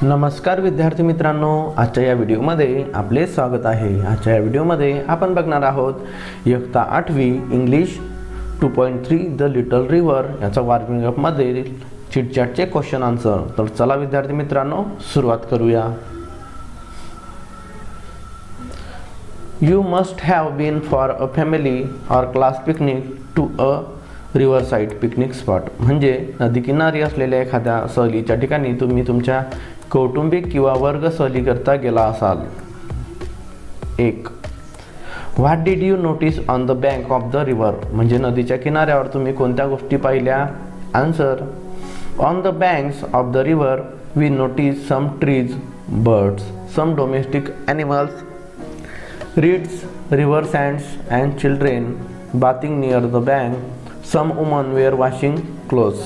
नमस्कार विद्यार्थी मित्रांनो, आजच्या या व्हिडिओमध्ये आपले स्वागत आहे। आजच्या या व्हिडिओमध्ये आपण बघणार आहोत इयत्ता 8वी इंग्लिश 2.3 द लिटल रिव्हर याचा वॉर्मिंग अप मध्ये चिट चॅटचे क्वेश्चन आन्सर। तर चला विद्यार्थी मित्रांनो सुरुवात करूया। You must have been for a family or class picnic to a riverside picnic spot। म्हणजे नदीकिनारी असलेल्या एखाद्या सहलीच्या ठिकाणी तुम्ही तुमच्या कौटुंबिक किंवा वर्ग सहलीकरता गेला असाल। 1. What did you notice on the bank of the river? म्हणजे नदीच्या किनाऱ्यावर तुम्ही कोणत्या गोष्टी पाहिल्या? Answer, On the banks of the river we noticed some trees, birds, some domestic animals, reeds, river sands and children bathing near the bank. Some women were washing clothes.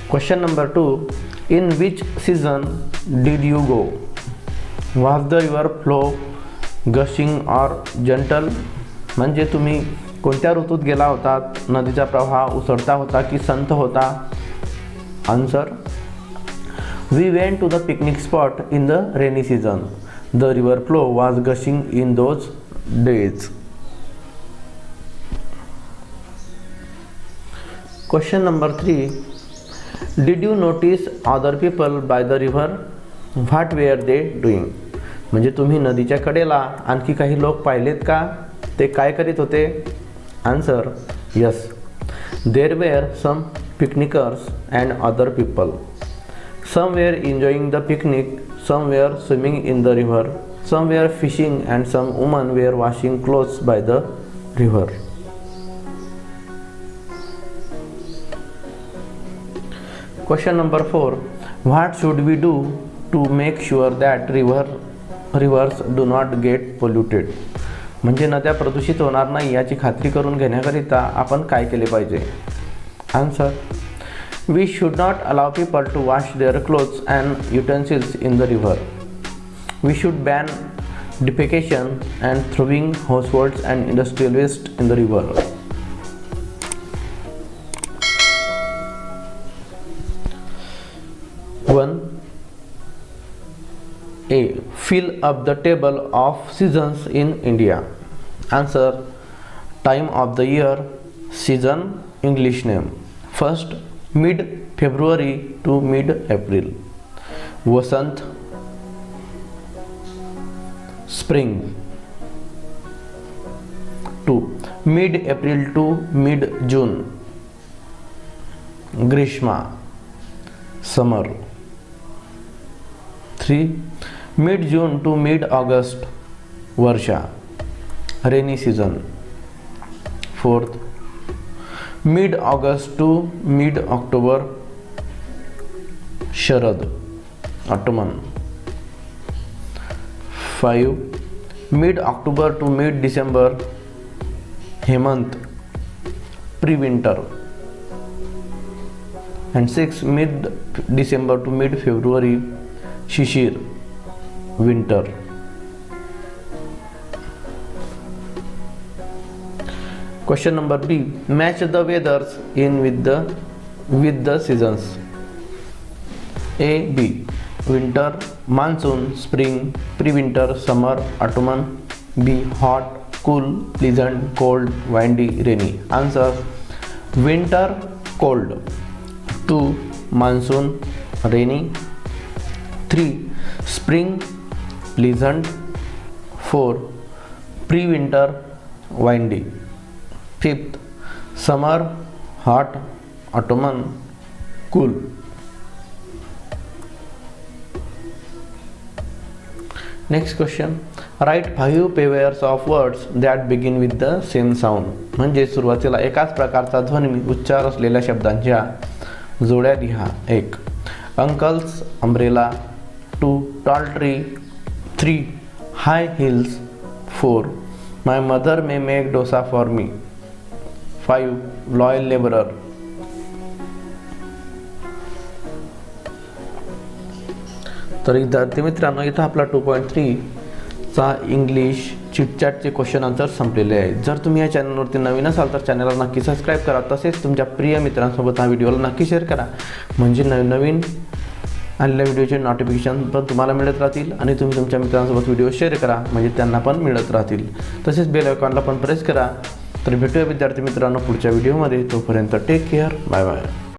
Question number 2. In which season did you go? Was the river flow gushing or gentle? म्हणजे तुम्ही कोणत्या ऋतूत गेला होता? नदीचा प्रवाह उसळता होता की संथ होता? Answer, We went to the picnic spot in the rainy season. The river flow was gushing in those days. Question number 3. Did you notice other people by the river? What were they doing? म्हणजे तुम्ही नदीच्या कडेला आणखी काही लोक पाहिलेत का? ते काय करीत होते? Answer, Yes. There were some picnickers and other people. Some were enjoying the picnic, some were swimming in the river, some were fishing and some women were washing clothes by the river. Question number 4. What should we do to make sure that rivers do not get polluted? म्हणजे नद्या प्रदूषित होणार नाही याची खात्री करून घेण्याकरिता आपण काय केले पाहिजे? Answer, We should not allow people to wash their clothes and utensils in the river. We should ban defecation and throwing households and industrial waste in the river. One. A. Fill up the table of seasons in India. Answer, time of the year, season, English name. First, mid-February to mid-April. Vasant, spring. 2. Mid-April to mid-June. Grishma, summer. 3. Mid-June to mid-August. Varsha, rainy season. 4th. Mid-August to mid-October. Sharad, autumn. 5. Mid-October to mid-December. Hemant, pre-winter. And 6. Mid-December to mid-February. Shishir, winter. Question number B. Match the weathers in with the seasons. A. B. Winter, monsoon, spring, pre-winter, summer, autumn. B. Hot, cool, pleasant, cold, windy, rainy. Answer, winter, cold. 2. Monsoon, rainy. 3. Spring, pleasant. 4. Pre-winter, windy. 5th. Summer, hot, autumn, cool. Next question. Write 5 pairs of words that begin with the same sound. म्हणजे सुरुवातीला एकाच प्रकारचा ध्वनी उच्चार असलेल्या शब्दांच्या जोड्या लिहा. 1. Uncles, umbrella. 2. Tall tree. 3. High heels. 4. My mother may make dosa for me. 5. Loyal laborer. तर विद्यार्थी मित्रांनो, इथं आपला 2.3 चा इंग्लिश चिटचॅटचे क्वेश्चन आन्सर संपलेले आहेत. जर तुम्ही या चॅनलवरती नवीन असाल तर चॅनलला नक्की सबस्क्राईब करा. तसेच तुमच्या प्रिय मित्रांसोबत हा व्हिडिओला नक्की शेअर करा, म्हणजे नवीन आलेल्या व्हिडिओचे नोटिफिकेशन पण तुम्हाला मिळत राहतील आणि तुम्ही तुमच्या मित्रांसोबत व्हिडिओ शेअर करा म्हणजे त्यांना पण मिळत राहतील. तसेच बेल आयकॉनला पण प्रेस करा. तर भेटूया विद्यार्थी मित्रांनो पुढच्या व्हिडिओमध्ये. तोपर्यंत टेक केअर. Bye bye.